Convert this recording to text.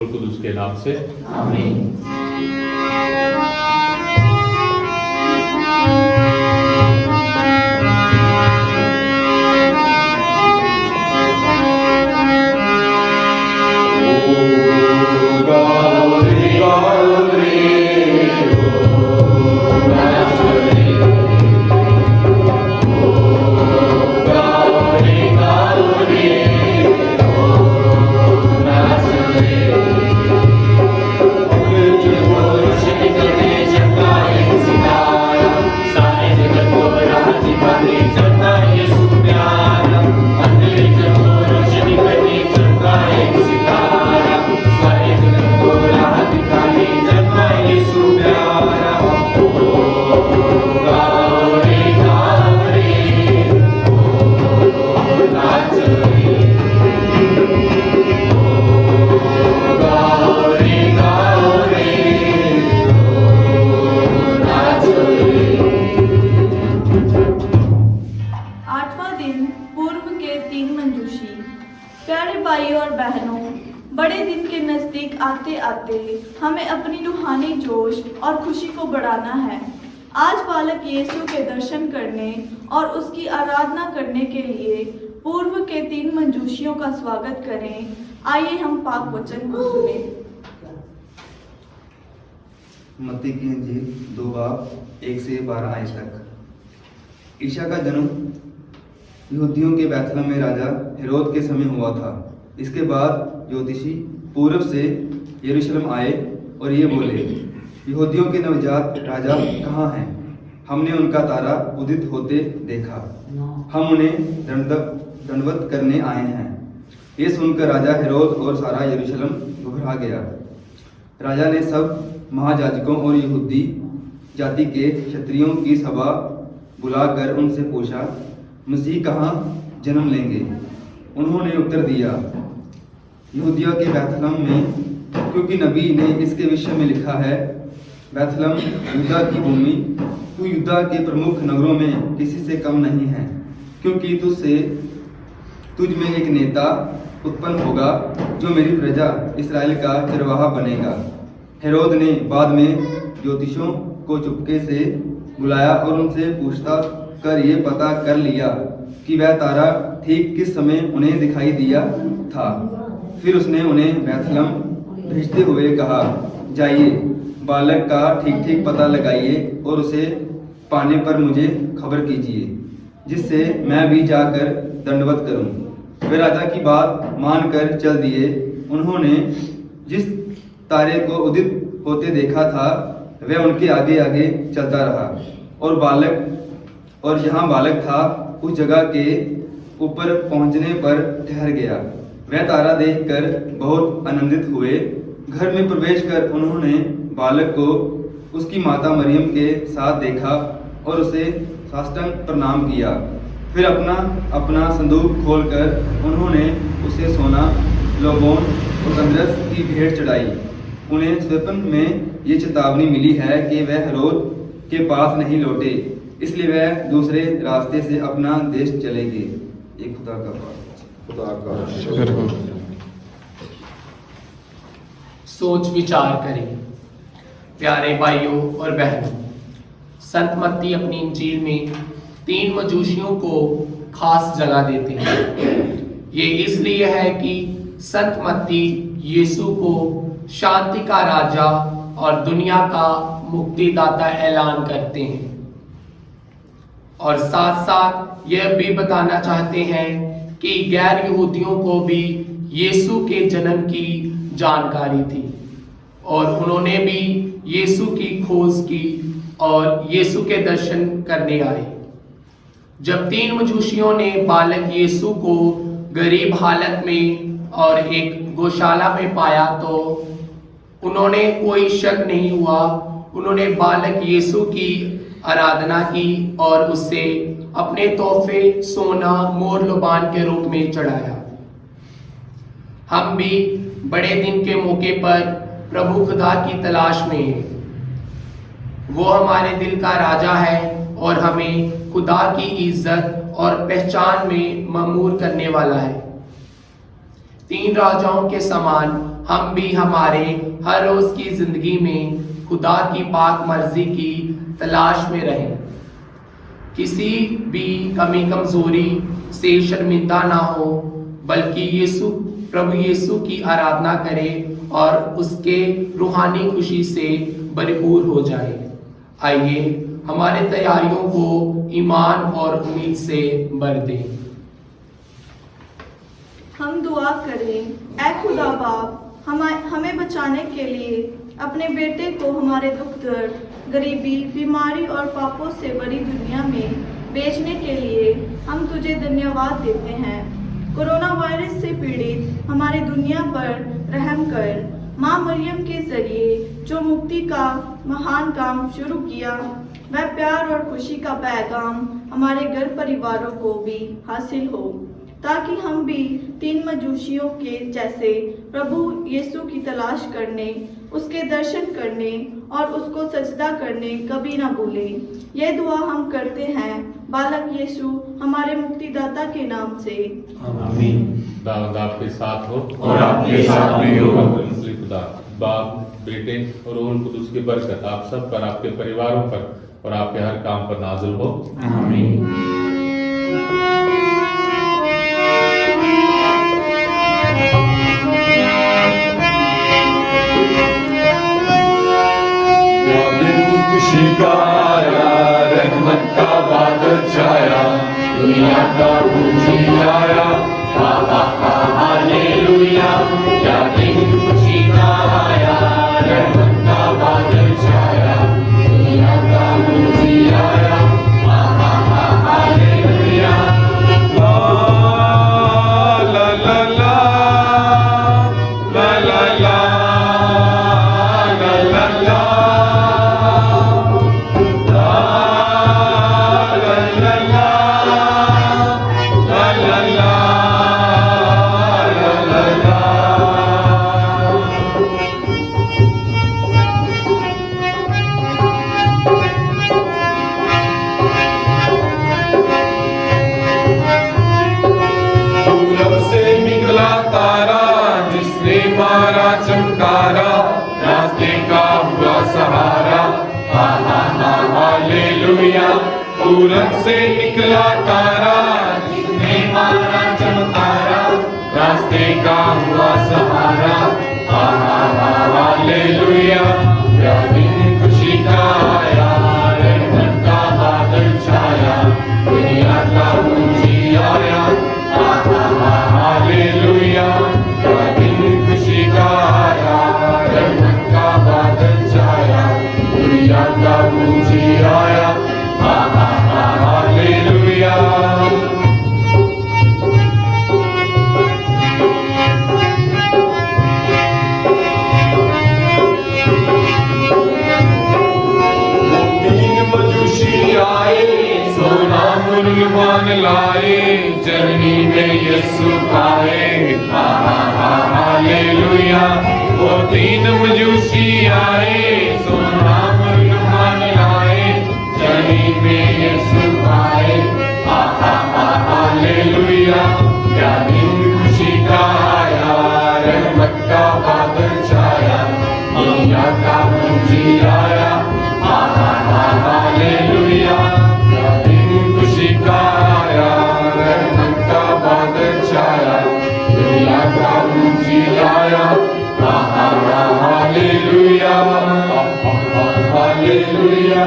कुदूस के नाम से आमीन। बड़े दिन के नज़दीक आते आते हमें अपनी रूहानी जोश और खुशी को बढ़ाना है। आज बालक यीशु के दर्शन करने और उसकी आराधना करने के लिए पूर्व के 3 मंजूषियों का स्वागत करें। आइए हम पाक वचन को सुने। मत्ती की इंजील 2 बाब 1 से 12 आयत तक। ईशा का जन्म यहूदियों के बैतलहम में राजा हेरोद के समय हुआ था। इसके बाद ज्योतिषी पूर्व से यरूशलेम आए और ये बोले, यहूदियों के नवजात राजा कहाँ हैं? हमने उनका तारा उदित होते देखा, हम उन्हें दंडवत करने आए हैं। ये सुनकर राजा हेरोद और सारा यरूशलेम घबरा गया। राजा ने सब महायाजकों और यहूदी जाति के क्षत्रियों की सभा बुलाकर उनसे पूछा, मसीह कहाँ जन्म लेंगे? उन्होंने उत्तर दिया, यहूदिया के बैतलहम में, क्योंकि नबी ने इसके विषय में लिखा है, बैतलहम यूदा की भूमि, तू यूदा के प्रमुख नगरों में किसी से कम नहीं है, क्योंकि तुझ में एक नेता उत्पन्न होगा जो मेरी प्रजा इस्राएल का चरवाहा बनेगा। हेरोद ने बाद में ज्योतिषों को चुपके से बुलाया और उनसे पूछता कर ये पता कर लिया कि वह तारा ठीक किस समय उन्हें दिखाई दिया था। फिर उसने उन्हें बैतलहम भेजते हुए कहा, जाइए बालक का ठीक ठीक पता लगाइए और उसे पाने पर मुझे खबर कीजिए, जिससे मैं भी जाकर दंडवत करूं। वे राजा की बात मानकर चल दिए। उन्होंने जिस तारे को उदित होते देखा था वह उनके आगे आगे चलता रहा और जहां बालक था उस जगह के ऊपर पहुंचने पर ठहर गया। वह तारा देखकर बहुत आनंदित हुए। घर में प्रवेश कर उन्होंने बालक को उसकी माता मरियम के साथ देखा और उसे साष्टांग प्रणाम किया। फिर अपना संदूक खोलकर उन्होंने उसे सोना, लोबान और गंधरस की भेंट चढ़ाई। उन्हें स्वप्न में ये चेतावनी मिली है कि वह हेरोद के पास नहीं लौटे, इसलिए वह दूसरे रास्ते से अपना देश चलेंगे। ये खुदा का शुक्र हो। सोच विचार करें। प्यारे भाइयों और बहनों, संत मत्ती अपनी इंजील में 3 मजूसियों को खास जगह देते हैं। ये इसलिए है कि संत मत्ती यीशु को शांति का राजा और दुनिया का मुक्तिदाता ऐलान करते हैं और साथ साथ यह भी बताना चाहते हैं कि गैर यहूदियों को भी यीशु के जन्म की जानकारी थी और उन्होंने भी यीशु की खोज की और यीशु के दर्शन करने आए। जब 3 मजूसियों ने बालक यीशु को गरीब हालत में और एक गौशाला में पाया तो उन्होंने कोई शक नहीं हुआ। उन्होंने बालक यीशु की आराधना की और उससे अपने तोहफे सोना, मोर, लोबान के रूप में चढ़ाया। हम भी बड़े दिन के मौके पर प्रभु खुदा की तलाश में हैं। वो हमारे दिल का राजा है और हमें खुदा की इज्जत और पहचान में ममूर करने वाला है। 3 राजाओं के समान हम भी हमारे हर रोज की जिंदगी में खुदा की पाक मर्जी की तलाश में रहें, किसी भी कमी कमजोरी से शर्मिंदा ना हो, बल्कि प्रभु यीशु की आराधना करें और उसके रूहानी खुशी से भरपूर हो जाए। आइए हमारे तैयारियों को ईमान और उम्मीद से भर दें। हम दुआ करें। ऐ खुदा बाप, हमें बचाने के लिए अपने बेटे को हमारे दुख दर्द, गरीबी, बीमारी और पापों से भरी दुनिया में भेजने के लिए हम तुझे धन्यवाद देते हैं। कोरोना वायरस से पीड़ित हमारी दुनिया पर रहम कर। माँ मरियम के जरिए जो मुक्ति का महान काम शुरू किया, वह प्यार और खुशी का पैगाम हमारे घर परिवारों को भी हासिल हो, ताकि हम भी 3 मजूसियों के जैसे प्रभु यीशु की तलाश करने, उसके दर्शन करने और उसको सजदा करने कभी ना भूलें। यह दुआ हम करते हैं बालक यीशु हमारे मुक्तिदाता के नाम से, आमीन। दाऊद आपके साथ हो और आपके साथ भी हो। खुदा बाप, बेटे और रूहुल कुदूस की बरकत आप सब पर, आपके परिवारों पर और आपके हर काम पर नाज़िल हो। आमीन। खुशी का आया, रहमत का बादल छाया, दुनिया का पूजी आया, हालेलुया। क्या दिन खुशी का आया, रहमत का बादल छाया, दुनिया का पूजी आया, हालेलुया। ला ला ला ला ला ला ला ला ला। चमकारा, रास्ते का हुआ सहारा, हालेलुया। पूरब से निकला तारा, जिसने मारा चमकारा, रास्ते का हुआ सहारा, हालेलुया। क्या दिन खुशी का आया, रहमत का बादल छाया, दुनिया का पूजी आया, हालेलुया। क्या दिन खुशी का आया, रहमत का बादल छाया, दुनिया का पूजी आया, हालेलुया। सोना मुर्गवान लाए, चरनी में यीशु आए, हालेलुया। वो 3 मजूसी आए, सोना मुर्गवान लाए, चरनी में यीशु आए, हालेलुया। क्या दिन खुशी का आया, रहमत का बादल छाया, दुनिया का पूजी आया, हालेलुया। क्या दिन खुशी का आया, रहमत का बादल छाया, दुनिया का पूजी आया, हालेलुया, हालेलुया।